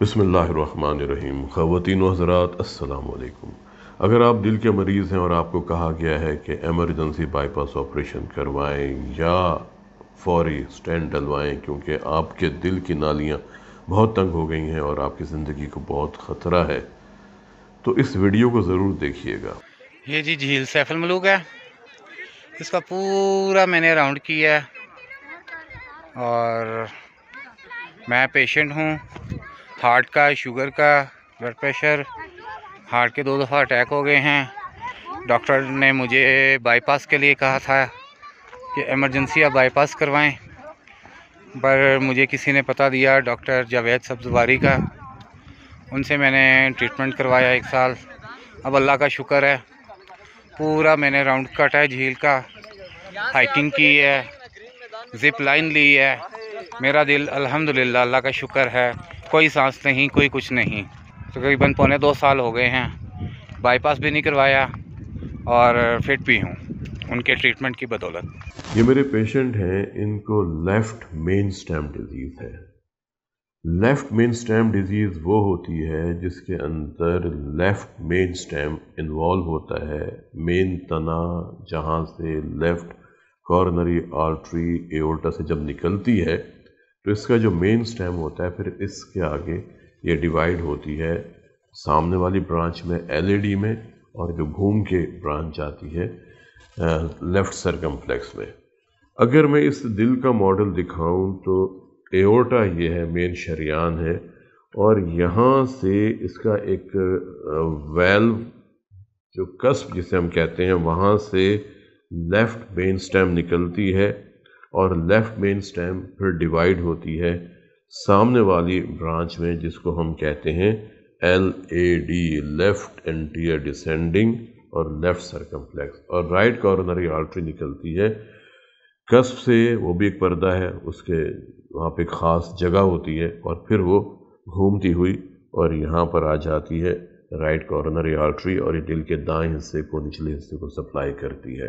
بسم اللہ الرحمن الرحیم۔ خواتین و حضرات السلام علیکم۔ اگر آپ دل کے مریض ہیں اور آپ کو کہا گیا ہے کہ ایمرجنسی بائی پاس آپریشن کروائیں یا فوری سٹینٹ ڈلوائیں کیونکہ آپ کے دل کی نالیاں بہت تنگ ہو گئی ہیں اور آپ کی زندگی کو بہت خطرہ ہے، تو اس ویڈیو کو ضرور دیکھیے گا۔ یہ جی جھیل سیف الملوک ہے، اس کا پورا میں نے راؤنڈ کیا ہے اور میں پیشنٹ ہوں ہارٹ کا، شوگر کا، بلڈ پریشر، ہارٹ کے 2 دفعہ اٹیک ہو گئے ہیں۔ ڈاکٹر نے مجھے بائی پاس کے لیے کہا تھا کہ ایمرجنسی آپ بائی پاس کروائیں، پر مجھے کسی نے پتہ دیا ڈاکٹر جاوید سبزواری کا، ان سے میں نے ٹریٹمنٹ کروایا 1 سال۔ اب اللہ کا شکر ہے پورا میں نے راؤنڈ کٹا ہے جھیل کا، ہائکنگ کی ہے، زپ لائن لی ہے۔ میرا دل الحمدللہ اللہ کا شکر ہے، کوئی سانس نہیں، کوئی کچھ نہیں۔ تقریباً 2.25 سال ہو گئے ہیں، بائی پاس بھی نہیں کروایا اور فٹ بھی ہوں ان کے ٹریٹمنٹ کی بدولت۔ یہ میرے پیشنٹ ہیں، ان کو لیفٹ مین سٹیم ڈیزیز ہے۔ لیفٹ مین سٹیم ڈیزیز وہ ہوتی ہے جس کے اندر لیفٹ مین سٹیم انوالو ہوتا ہے، مین تنا جہاں سے لیفٹ کارنری آرٹری ایورٹا سے جب نکلتی ہے تو اس کا جو مین سٹیم ہوتا ہے، پھر اس کے آگے یہ ڈیوائیڈ ہوتی ہے سامنے والی برانچ میں ایل اے ڈی میں، اور جو گھوم کے برانچ آتی ہے لیفٹ سرکمفلیکس میں۔ اگر میں اس دل کا ماڈل دکھاؤں تو ایورٹا یہ ہے، مین شریان ہے، اور یہاں سے اس کا ایک ویلو جو کسپ جسے ہم کہتے ہیں، وہاں سے لیفٹ مین سٹیم نکلتی ہے اور لیفٹ مین سٹیم پھر ڈیوائیڈ ہوتی ہے سامنے والی برانچ میں جس کو ہم کہتے ہیں L A D, left anterior descending, اور لیفٹ سرکمفلیکس، اور رائٹ کارنری آرٹری نکلتی ہے کسپ سے، وہ بھی ایک پردہ ہے، اس کے وہاں پہ ایک خاص جگہ ہوتی ہے، اور پھر وہ گھومتی ہوئی اور یہاں پر آ جاتی ہے رائٹ کارنری آرٹری، اور یہ دل کے دائیں حصے کو، نچلے حصے کو سپلائی کرتی ہے۔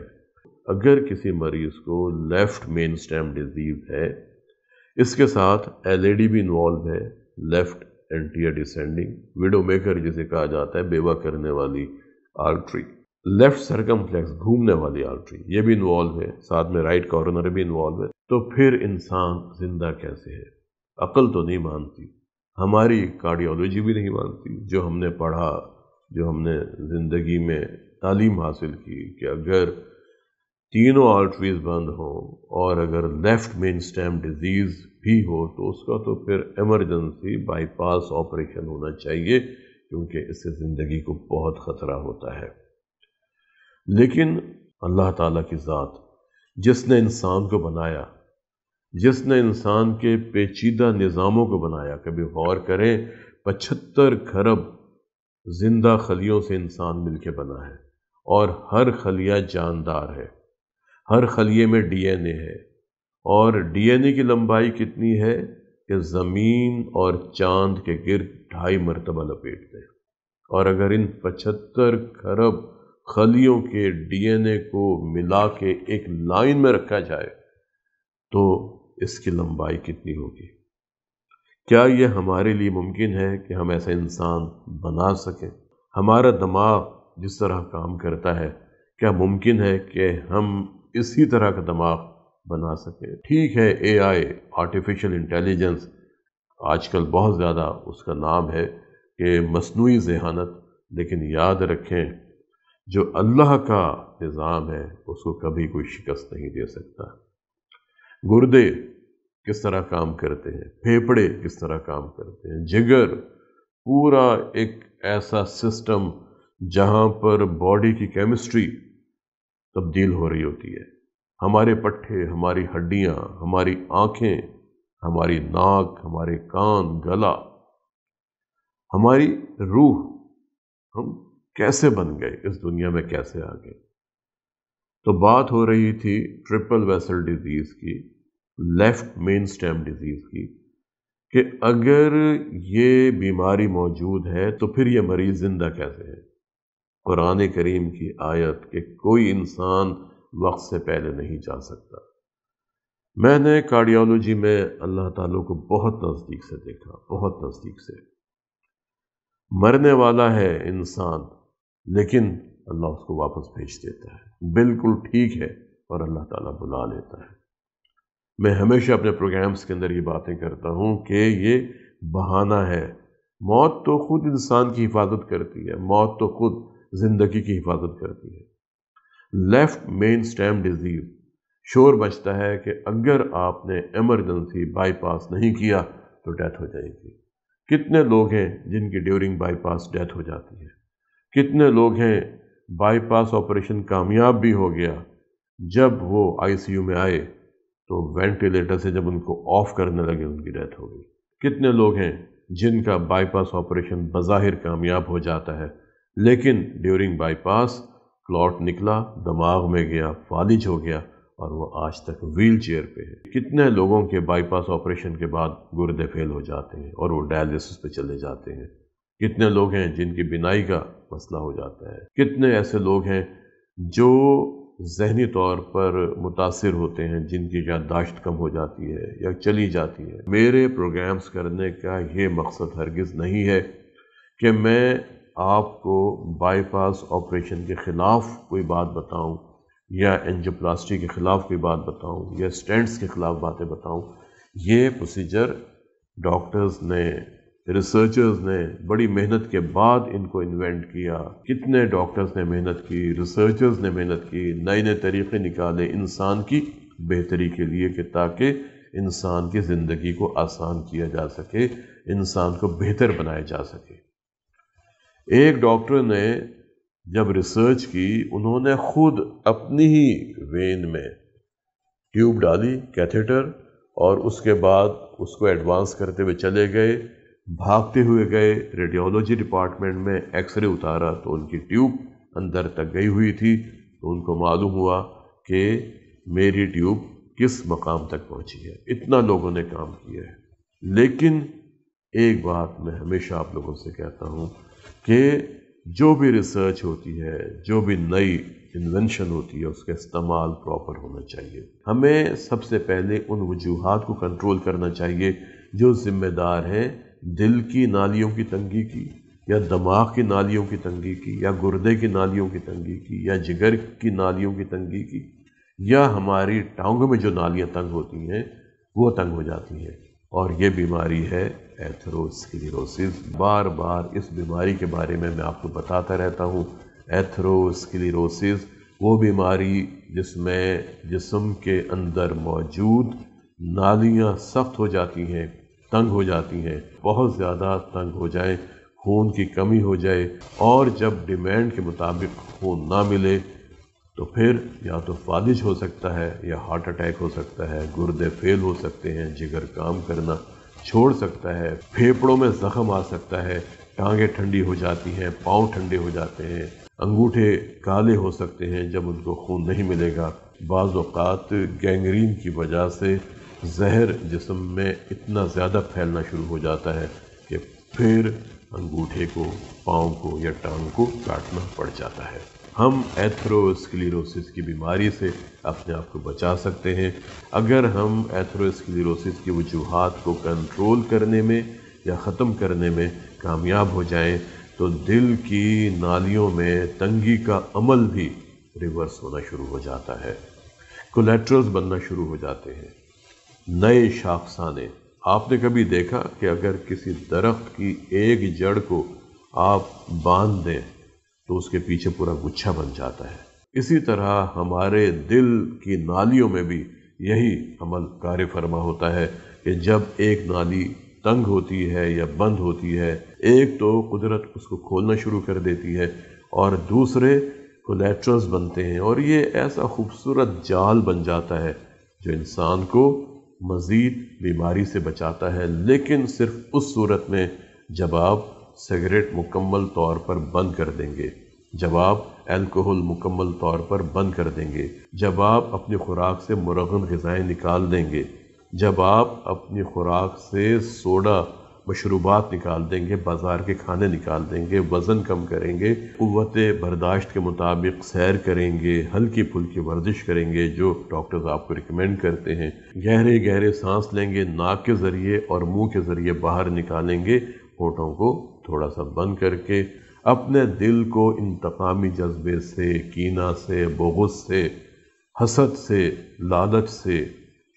اگر کسی مریض کو لیفٹ مین سٹیم ڈیزیز ہے، اس کے ساتھ ایل اے ڈی بھی انوالو ہے، لیفٹ انٹیریئر ڈیسینڈنگ، ویڈو میکر جسے کہا جاتا ہے، بیوہ کرنے والی آرٹری، لیفٹ سرکمفلیکس گھومنے والی آرٹری یہ بھی انوالو ہے، ساتھ میں رائٹ کارنر بھی انوالو ہے، تو پھر انسان زندہ کیسے ہے؟ عقل تو نہیں مانتی، ہماری کارڈیولوجی بھی نہیں مانتی، جو ہم نے پڑھا، جو ہم نے زندگی میں تعلیم حاصل کی کہ اگر تینوں آرٹریز بند ہوں اور اگر لیفٹ مین سٹیم ڈیزیز بھی ہو تو اس کا تو پھر ایمرجنسی بائی پاس آپریشن ہونا چاہیے، کیونکہ اس سے زندگی کو بہت خطرہ ہوتا ہے۔ لیکن اللہ تعالیٰ کی ذات، جس نے انسان کو بنایا، جس نے انسان کے پیچیدہ نظاموں کو بنایا، کبھی غور کریں 75 کھرب زندہ خلیوں سے انسان مل کے بنا ہے، اور ہر خلیہ جاندار ہے، ہر خلیے میں ڈی این اے ہے، اور ڈی این اے کی لمبائی کتنی ہے کہ زمین اور چاند کے گرد 2.5 مرتبہ لپیٹتے ہیں، اور اگر ان 75 کھرب خلیوں کے ڈی این اے کو ملا کے ایک لائن میں رکھا جائے تو اس کی لمبائی کتنی ہوگی؟ کیا یہ ہمارے لیے ممکن ہے کہ ہم ایسا انسان بنا سکیں؟ ہمارا دماغ جس طرح کام کرتا ہے، کیا ممکن ہے کہ ہم اسی طرح کا دماغ بنا سکیں؟ ٹھیک ہے، اے آئی، آرٹیفیشل انٹیلیجنس، آج کل بہت زیادہ اس کا نام ہے کہ مصنوعی ذہانت، لیکن یاد رکھیں جو اللہ کا نظام ہے اس کو کبھی کوئی شکست نہیں دے سکتا۔ گردے کس طرح کام کرتے ہیں، پھیپھڑے کس طرح کام کرتے ہیں، جگر، پورا ایک ایسا سسٹم جہاں پر باڈی کی کیمسٹری تبدیل ہو رہی ہوتی ہے، ہمارے پٹھے، ہماری ہڈیاں، ہماری آنکھیں، ہماری ناک، ہمارے کان، گلا، ہماری روح، ہم کیسے بن گئے، اس دنیا میں کیسے آ گئے؟ تو بات ہو رہی تھی ٹرپل ویسل ڈیزیز کی، لیفٹ مین سٹیم ڈیزیز کی، کہ اگر یہ بیماری موجود ہے تو پھر یہ مریض زندہ کیسے ہے؟ قرآن کریم کی آیت کہ کوئی انسان وقت سے پہلے نہیں جا سکتا۔ میں نے کارڈیالوجی میں اللہ تعالیٰ کو بہت نزدیک سے دیکھا، بہت نزدیک سے، مرنے والا ہے انسان لیکن اللہ اس کو واپس بھیج دیتا ہے، بالکل ٹھیک ہے، اور اللہ تعالیٰ بلا لیتا ہے۔ میں ہمیشہ اپنے پروگرامز کے اندر یہ باتیں کرتا ہوں کہ یہ بہانہ ہے، موت تو خود انسان کی حفاظت کرتی ہے، موت تو خود زندگی کی حفاظت کرتی ہے۔ لیفٹ مین سٹیم ڈیزیز، شور بچتا ہے کہ اگر آپ نے ایمرجنسی بائی پاس نہیں کیا تو ڈیتھ ہو جائے گی۔ کتنے لوگ ہیں جن کی ڈیورنگ بائی پاس ڈیتھ ہو جاتی ہے؟ کتنے لوگ ہیں بائی پاس آپریشن کامیاب بھی ہو گیا، جب وہ آئی سی یو میں آئے تو وینٹیلیٹر سے جب ان کو آف کرنے لگے ان کی ڈیتھ ہو گئی۔ کتنے لوگ ہیں جن کا بائی پاس آپریشن بظاہر کامیاب ہو جاتا ہے لیکن ڈیورنگ بائی پاس کلاٹ نکلا، دماغ میں گیا، فالج ہو گیا اور وہ آج تک ویل چیئر پہ ہے۔ کتنے لوگوں کے بائی پاس آپریشن کے بعد گردے فیل ہو جاتے ہیں اور وہ ڈائلیسس پہ چلے جاتے ہیں۔ کتنے لوگ ہیں جن کی بینائی کا مسئلہ ہو جاتا ہے۔ کتنے ایسے لوگ ہیں جو ذہنی طور پر متاثر ہوتے ہیں، جن کی یادداشت کم ہو جاتی ہے یا چلی جاتی ہے۔ میرے پروگرامز کرنے کا یہ مقصد ہرگز نہیں ہے کہ میں آپ کو بائی پاس آپریشن کے خلاف کوئی بات بتاؤں یا اینجیوپلاسٹی کے خلاف کوئی بات بتاؤں یا اسٹینٹس کے خلاف باتیں بتاؤں۔ یہ پروسیجر ڈاکٹرز نے، ریسرچرز نے بڑی محنت کے بعد ان کو انوینٹ کیا۔ کتنے ڈاکٹرز نے محنت کی، ریسرچرز نے محنت کی، نئے نئے طریقے نکالے انسان کی بہتری کے لیے کہ تاکہ انسان کی زندگی کو آسان کیا جا سکے، انسان کو بہتر بنایا جا سکے۔ ایک ڈاکٹر نے جب ریسرچ کی، انہوں نے خود اپنی ہی وین میں ٹیوب ڈالی، کیتھیٹر، اور اس کے بعد اس کو ایڈوانس کرتے ہوئے چلے گئے، بھاگتے ہوئے گئے ریڈیولوجی ڈپارٹمنٹ میں، ایکس رے اتارا تو ان کی ٹیوب اندر تک گئی ہوئی تھی، تو ان کو معلوم ہوا کہ میری ٹیوب کس مقام تک پہنچی ہے۔ اتنا لوگوں نے کام کیا ہے، لیکن ایک بات میں ہمیشہ آپ لوگوں سے کہتا ہوں کہ جو بھی ریسرچ ہوتی ہے، جو بھی نئی انوینشن ہوتی ہے، اس کا استعمال پراپر ہونا چاہیے۔ ہمیں سب سے پہلے ان وجوہات کو کنٹرول کرنا چاہیے جو ذمہ دار ہیں دل کی نالیوں کی تنگی کی، یا دماغ کی نالیوں کی تنگی کی، یا گردے کی نالیوں کی تنگی کی، یا جگر کی نالیوں کی تنگی کی، یا ہماری ٹانگوں میں جو نالیاں تنگ ہوتی ہیں وہ تنگ ہو جاتی ہیں، اور یہ بیماری ہے ایتھروسکلیروسس۔ بار بار اس بیماری کے بارے میں آپ کو بتاتا رہتا ہوں۔ ایتھروسکلیروسس وہ بیماری جس میں جسم کے اندر موجود نالیاں سخت ہو جاتی ہیں، تنگ ہو جاتی ہیں، بہت زیادہ تنگ ہو جائیں، خون کی کمی ہو جائے، اور جب ڈیمانڈ کے مطابق خون نہ ملے تو پھر یا تو فالج ہو سکتا ہے یا ہارٹ اٹیک ہو سکتا ہے، گردے فیل ہو سکتے ہیں، جگر کام کرنا چھوڑ سکتا ہے، پھیپھڑوں میں زخم آ سکتا ہے، ٹانگیں ٹھنڈی ہو جاتی ہیں، پاؤں ٹھنڈے ہو جاتے ہیں، انگوٹھے کالے ہو سکتے ہیں جب ان کو خون نہیں ملے گا۔ بعض اوقات گینگرین کی وجہ سے زہر جسم میں اتنا زیادہ پھیلنا شروع ہو جاتا ہے کہ پھر انگوٹھے کو، پاؤں کو یا ٹانگ کو کاٹنا پڑ جاتا ہے۔ ہم ایتھروسکلیروسس کی بیماری سے اپنے آپ کو بچا سکتے ہیں اگر ہم ایتھروسکلیروسس کی وجوہات کو کنٹرول کرنے میں یا ختم کرنے میں کامیاب ہو جائیں تو دل کی نالیوں میں تنگی کا عمل بھی ریورس ہونا شروع ہو جاتا ہے، کولیٹرلز بننا شروع ہو جاتے ہیں، نئے شاخسانے۔ آپ نے کبھی دیکھا کہ اگر کسی درخت کی ایک جڑ کو آپ باندھ دیں تو اس کے پیچھے پورا گچھا بن جاتا ہے؟ اسی طرح ہمارے دل کی نالیوں میں بھی یہی عمل کار فرما ہوتا ہے کہ جب ایک نالی تنگ ہوتی ہے یا بند ہوتی ہے، ایک تو قدرت اس کو کھولنا شروع کر دیتی ہے اور دوسرے کولیٹرلز بنتے ہیں، اور یہ ایسا خوبصورت جال بن جاتا ہے جو انسان کو مزید بیماری سے بچاتا ہے، لیکن صرف اس صورت میں جب آپ سگریٹ مکمل طور پر بند کر دیں گے، جب آپ الکوہل مکمل طور پر بند کر دیں گے، جب آپ اپنی خوراک سے مرغن غذائیں نکال دیں گے، جب آپ اپنی خوراک سے سوڈا مشروبات نکال دیں گے، بازار کے کھانے نکال دیں گے، وزن کم کریں گے، قوت برداشت کے مطابق سیر کریں گے، ہلکی پھلکی ورزش کریں گے جو ڈاکٹرز آپ کو ریکمینڈ کرتے ہیں، گہرے گہرے سانس لیں گے، ناک کے ذریعے اور منہ کے ذریعے باہر نکالیں گے، ہونٹوں کو تھوڑا سا بند کر کے اپنے دل کو انتقامی جذبے سے، کینہ سے، بغض سے، حسد سے، لالچ سے،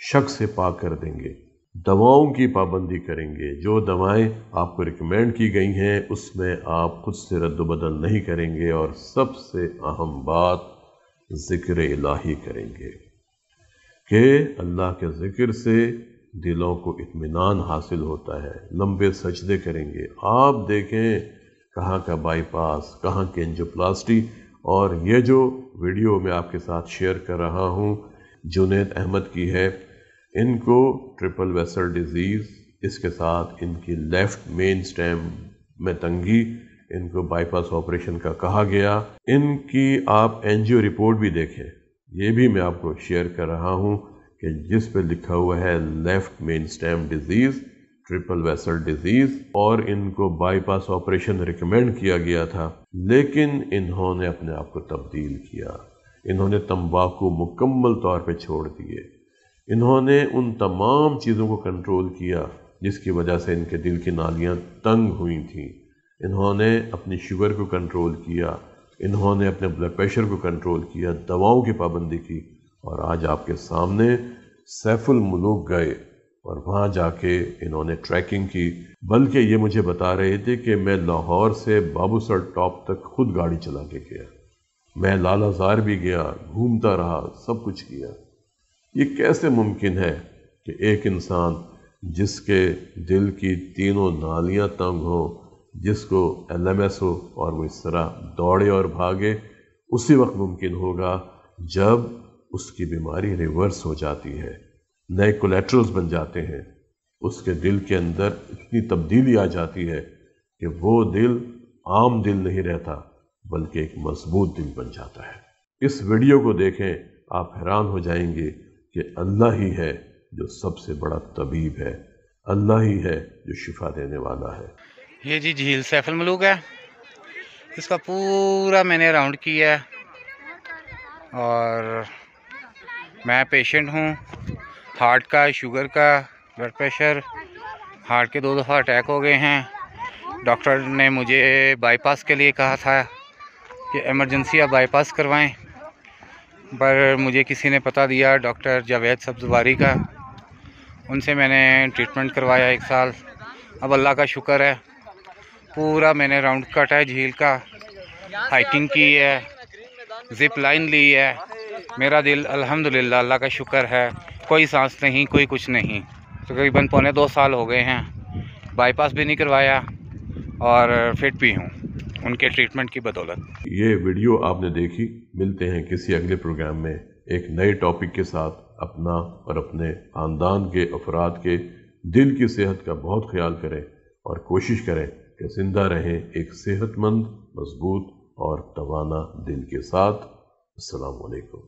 شک سے پاک کر دیں گے۔ دواؤں کی پابندی کریں گے، جو دوائیں آپ کو ریکمینڈ کی گئی ہیں اس میں آپ خود سے رد و بدل نہیں کریں گے، اور سب سے اہم بات ذکر الہی کریں گے کہ اللہ کے ذکر سے دلوں کو اطمینان حاصل ہوتا ہے۔ لمبے سجدے کریں گے، آپ دیکھیں کہاں کا بائی پاس، کہاں کی اینجیوپلاسٹی، اور یہ جو ویڈیو میں آپ کے ساتھ شیئر کر رہا ہوں جنید احمد کی ہے، ان کو ٹرپل ویسل ڈیزیز، اس کے ساتھ ان کی لیفٹ مین سٹیم میں تنگی، ان کو بائی پاس آپریشن کا کہا گیا۔ ان کی آپ اینجیو رپورٹ بھی دیکھیں، یہ بھی میں آپ کو شیئر کر رہا ہوں کہ جس پہ لکھا ہوا ہے left main stem disease, triple vessel disease, اور ان کو بائی پاس آپریشن ریکمینڈ کیا گیا تھا، لیکن انہوں نے اپنے آپ کو تبدیل کیا۔ انہوں نے تمباکو مکمل طور پہ چھوڑ دیے، انہوں نے ان تمام چیزوں کو کنٹرول کیا جس کی وجہ سے ان کے دل کی نالیاں تنگ ہوئی تھیں، انہوں نے اپنی شوگر کو کنٹرول کیا، انہوں نے اپنے بلڈ پریشر کو کنٹرول کیا، دواؤں کی پابندی کی، اور آج آپ کے سامنے سیف الملوک گئے اور وہاں جا کے انہوں نے ٹریکنگ کی، بلکہ یہ مجھے بتا رہے تھے کہ میں لاہور سے بابو سر ٹاپ تک خود گاڑی چلا کے گیا، میں لالہ زار بھی گیا، گھومتا رہا، سب کچھ کیا۔ یہ کیسے ممکن ہے کہ ایک انسان جس کے دل کی تینوں نالیاں تنگ ہوں، جس کو LMS ہو، اور وہ اس طرح دوڑے اور بھاگے، اسی وقت ممکن ہوگا جب اس کی بیماری ریورس ہو جاتی ہے، نئے کولیٹرلز بن جاتے ہیں، اس کے دل کے اندر اتنی تبدیلی آ جاتی ہے کہ وہ دل عام دل نہیں رہتا بلکہ ایک مضبوط دل بن جاتا ہے۔ اس ویڈیو کو دیکھیں، آپ حیران ہو جائیں گے کہ اللہ ہی ہے جو سب سے بڑا طبیب ہے، اللہ ہی ہے جو شفا دینے والا ہے۔ یہ جی جھیل سیف الملوک ہے، اس کا پورا میں نے راؤنڈ کیا ہے، اور میں پیشنٹ ہوں، ہارٹ کا، شوگر کا، بلڈ پریشر، ہارٹ کے 2 دفعہ اٹیک ہو گئے ہیں۔ ڈاکٹر نے مجھے بائی پاس کے لیے کہا تھا کہ ایمرجنسی آپ بائی پاس کروائیں، پر مجھے کسی نے پتہ دیا ڈاکٹر جاوید سبزواری کا، ان سے میں نے ٹریٹمنٹ کروایا 1 سال۔ اب اللہ کا شکر ہے پورا میں نے راؤنڈ کٹا ہے جھیل کا، ہائکنگ کی ہے، زپ لائن لی ہے۔ میرا دل الحمدللہ اللہ کا شکر ہے، کوئی سانس نہیں، کوئی کچھ نہیں۔ تقریباً 2.25 سال ہو گئے ہیں، بائی پاس بھی نہیں کروایا اور فٹ بھی ہوں ان کے ٹریٹمنٹ کی بدولت۔ یہ ویڈیو آپ نے دیکھی، ملتے ہیں کسی اگلے پروگرام میں ایک نئے ٹاپک کے ساتھ۔ اپنا اور اپنے خاندان کے افراد کے دل کی صحت کا بہت خیال کریں اور کوشش کریں کہ زندہ رہیں ایک صحت مند، مضبوط اور توانا دل کے ساتھ۔ السلام علیکم۔